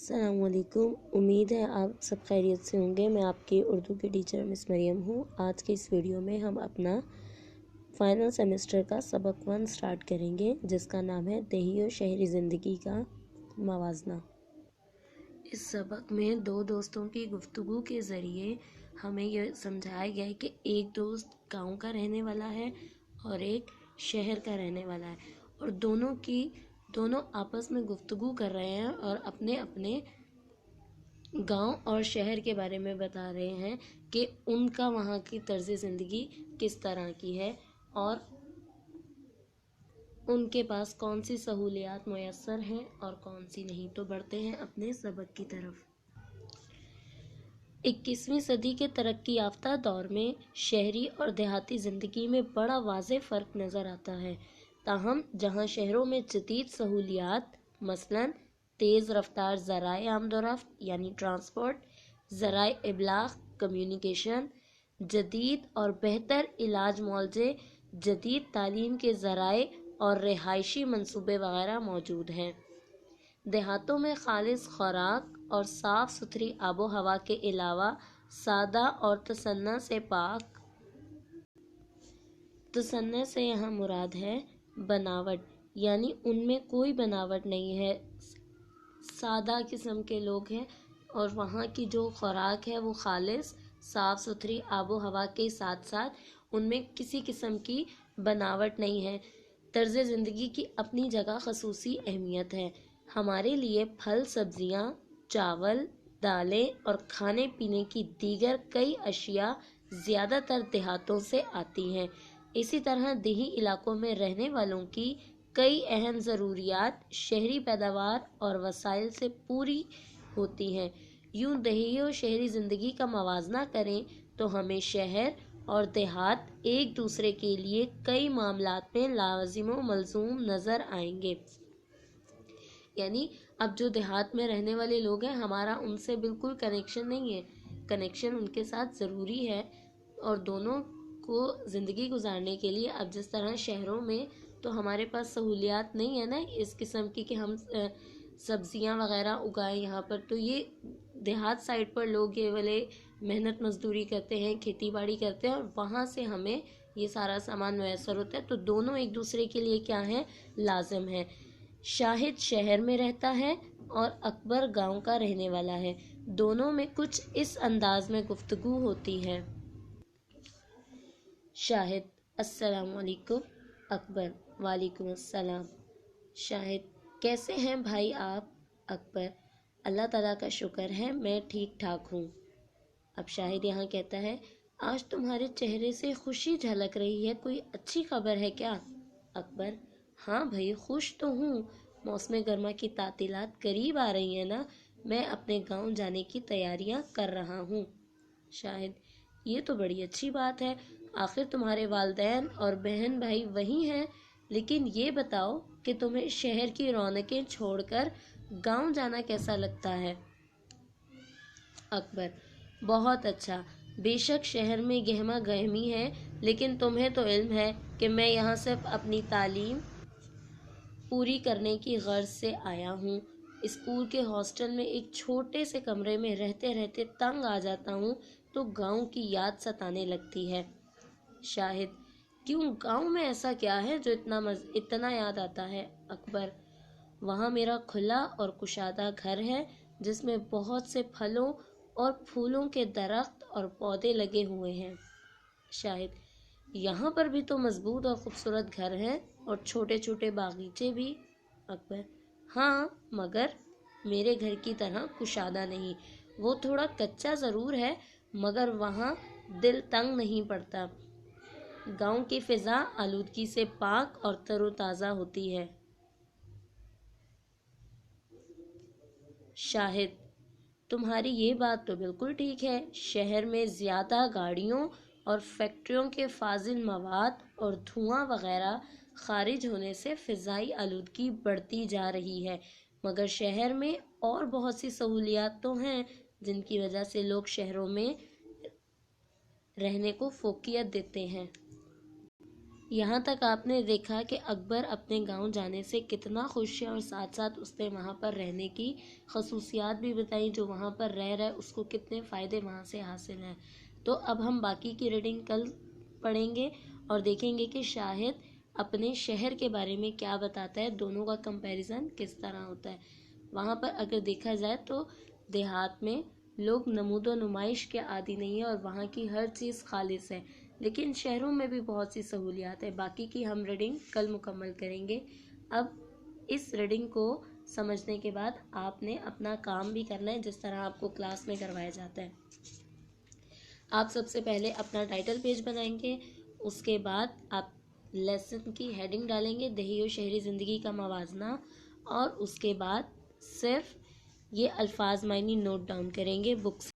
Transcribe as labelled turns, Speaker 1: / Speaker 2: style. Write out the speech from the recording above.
Speaker 1: السلام علیکم، امید ہے آپ سب خیریت سے ہوں گے۔ میں آپ کی اردو کی ٹیچر مس مریم ہوں۔ آج کے اس ویڈیو میں ہم اپنا فائنل سیمسٹر کا سبق 1 سٹارٹ کریں گے، جس کا نام ہے دیہی و شہری زندگی کا موازنہ۔ اس سبق میں دو دوستوں کی گفتگو کے ذریعے ہمیں یہ سمجھایا گیا ہے کہ ایک دوست گاؤں کا رہنے والا ہے اور ایک شہر کا رہنے والا ہے، اور دونوں آپس میں گفتگو کر رہے ہیں اور اپنے اپنے گاؤں اور شہر کے بارے میں بتا رہے ہیں کہ ان کا وہاں کی طرز زندگی کس طرح کی ہے اور ان کے پاس کون سی سہولیات میسر ہیں اور کون سی نہیں۔ تو بڑھتے ہیں اپنے سبق کی طرف۔ 21ویں صدی کے ترقی یافتہ دور میں شہری اور دیہاتی زندگی میں بڑا واضح فرق نظر آتا ہے۔ تاہم جہاں شہروں میں جدید سہولیات مثلاً تیز رفتار ذرائع آمد و رفت یعنی ٹرانسپورٹ، ذرائع ابلاغ کمیونیکیشن، جدید اور بہتر علاج معالجے، جدید تعلیم کے ذرائع اور رہائشی منصوبے وغیرہ موجود ہیں، دیہاتوں میں خالص خوراک اور صاف ستھری آب و ہوا کے علاوہ سادہ اور تصنع سے یہاں مراد ہے بناوٹ، یعنی ان میں کوئی بناوٹ نہیں ہے، سادہ قسم کے لوگ ہیں اور وہاں کی جو خوراک ہے وہ خالص صاف ستھری آب و ہوا کے ساتھ ساتھ ان میں کسی قسم کی بناوٹ نہیں ہے۔ طرز زندگی کی اپنی جگہ خصوصی اہمیت ہے۔ ہمارے لیے پھل، سبزیاں، چاول، دالیں اور کھانے پینے کی دیگر کئی اشیاء زیادہ تر دیہاتوں سے آتی ہیں۔ اسی طرح دیہی علاقوں میں رہنے والوں کی کئی اہم ضروریات شہری پیداوار اور وسائل سے پوری ہوتی ہیں۔ یوں دیہی و شہری زندگی کا موازنہ کریں تو ہمیں شہر اور دیہات ایک دوسرے کے لیے کئی معاملات میں لازم و ملزوم نظر آئیں گے۔ یعنی اب جو دیہات میں رہنے والے لوگ ہیں، ہمارا ان سے بالکل کنیکشن نہیں ہے، کنیکشن ان کے ساتھ ضروری ہے، اور دونوں کو زندگی گزارنے کے لیے اب جس طرح شہروں میں تو ہمارے پاس سہولیات نہیں ہے نا اس قسم کی کہ ہم سبزیاں وغیرہ اگائیں یہاں پر، تو یہ دیہات سائڈ پر لوگ یہ والے محنت مزدوری کرتے ہیں، کھیتی باڑی کرتے ہیں، اور وہاں سے ہمیں یہ سارا سامان میسر ہوتا ہے، تو دونوں ایک دوسرے کے لیے کیا ہیں، لازم ہے۔ شاہد شہر میں رہتا ہے اور اکبر گاؤں کا رہنے والا ہے، دونوں میں کچھ اس انداز میں گفتگو ہوتی ہے۔ شاہد: السلام علیکم۔ اکبر: وعلیکم السلام۔ شاہد: کیسے ہیں بھائی آپ؟ اکبر: اللہ تعالیٰ کا شکر ہے، میں ٹھیک ٹھاک ہوں۔ اب شاہد یہاں کہتا ہے، آج تمہارے چہرے سے خوشی جھلک رہی ہے، کوئی اچھی خبر ہے کیا؟ اکبر: ہاں بھائی، خوش تو ہوں، موسم گرما کی تعطیلات قریب آ رہی ہیں نا، میں اپنے گاؤں جانے کی تیاریاں کر رہا ہوں۔ شاہد: یہ تو بڑی اچھی بات ہے، آخر تمہارے والدین اور بہن بھائی وہی ہیں، لیکن یہ بتاؤ کہ تمہیں شہر کی رونقیں چھوڑ کر گاؤں جانا کیسا لگتا ہے؟ اکبر: بہت اچھا، بے شک شہر میں گہما گہمی ہے، لیکن تمہیں تو علم ہے کہ میں یہاں صرف اپنی تعلیم پوری کرنے کی غرض سے آیا ہوں۔ اسکول کے ہاسٹل میں ایک چھوٹے سے کمرے میں رہتے رہتے تنگ آ جاتا ہوں تو گاؤں کی یاد ستانے لگتی ہے۔ شاہد: کیوں، گاؤں میں ایسا کیا ہے جو اتنا یاد آتا ہے؟ اکبر: وہاں میرا کھلا اور کشادہ گھر ہے جس میں بہت سے پھلوں اور پھولوں کے درخت اور پودے لگے ہوئے ہیں۔ شاہد: یہاں پر بھی تو مضبوط اور خوبصورت گھر ہیں اور چھوٹے چھوٹے باغیچے بھی۔ اکبر: ہاں، مگر میرے گھر کی طرح کشادہ نہیں، وہ تھوڑا کچا ضرور ہے، مگر وہاں دل تنگ نہیں پڑتا۔ گاؤں کی فضا آلودگی سے پاک اور تر و تازہ ہوتی ہے۔ شاہد: تمہاری یہ بات تو بالکل ٹھیک ہے، شہر میں زیادہ گاڑیوں اور فیکٹریوں کے فاضل مواد اور دھواں وغیرہ خارج ہونے سے فضائی آلودگی بڑھتی جا رہی ہے، مگر شہر میں اور بہت سی سہولیات تو ہیں جن کی وجہ سے لوگ شہروں میں رہنے کو فوقیت دیتے ہیں۔ یہاں تک آپ نے دیکھا کہ اکبر اپنے گاؤں جانے سے کتنا خوش ہے، اور ساتھ ساتھ اس نے وہاں پر رہنے کی خصوصیات بھی بتائیں، جو وہاں پر رہ رہا ہے اس کو کتنے فائدے وہاں سے حاصل ہیں۔ تو اب ہم باقی کی ریڈنگ کل پڑھیں گے اور دیکھیں گے کہ شاہد اپنے شہر کے بارے میں کیا بتاتا ہے، دونوں کا کمپیریزن کس طرح ہوتا ہے۔ وہاں پر اگر دیکھا جائے تو دیہات میں لوگ نمود و نمائش کے عادی نہیں ہیں اور وہاں کی ہر چیز خالص ہے، لیکن شہروں میں بھی بہت سی سہولیات ہیں۔ باقی کی ہم ریڈنگ کل مکمل کریں گے۔ اب اس ریڈنگ کو سمجھنے کے بعد آپ نے اپنا کام بھی کرنا ہے جس طرح آپ کو کلاس میں کروایا جاتا ہے۔ آپ سب سے پہلے اپنا ٹائٹل پیج بنائیں گے، اس کے بعد آپ لیسن کی ہیڈنگ ڈالیں گے، دیہی و شہری زندگی کا موازنہ، اور اس کے بعد صرف یہ الفاظ معنی نوٹ ڈاؤن کریں گے بکس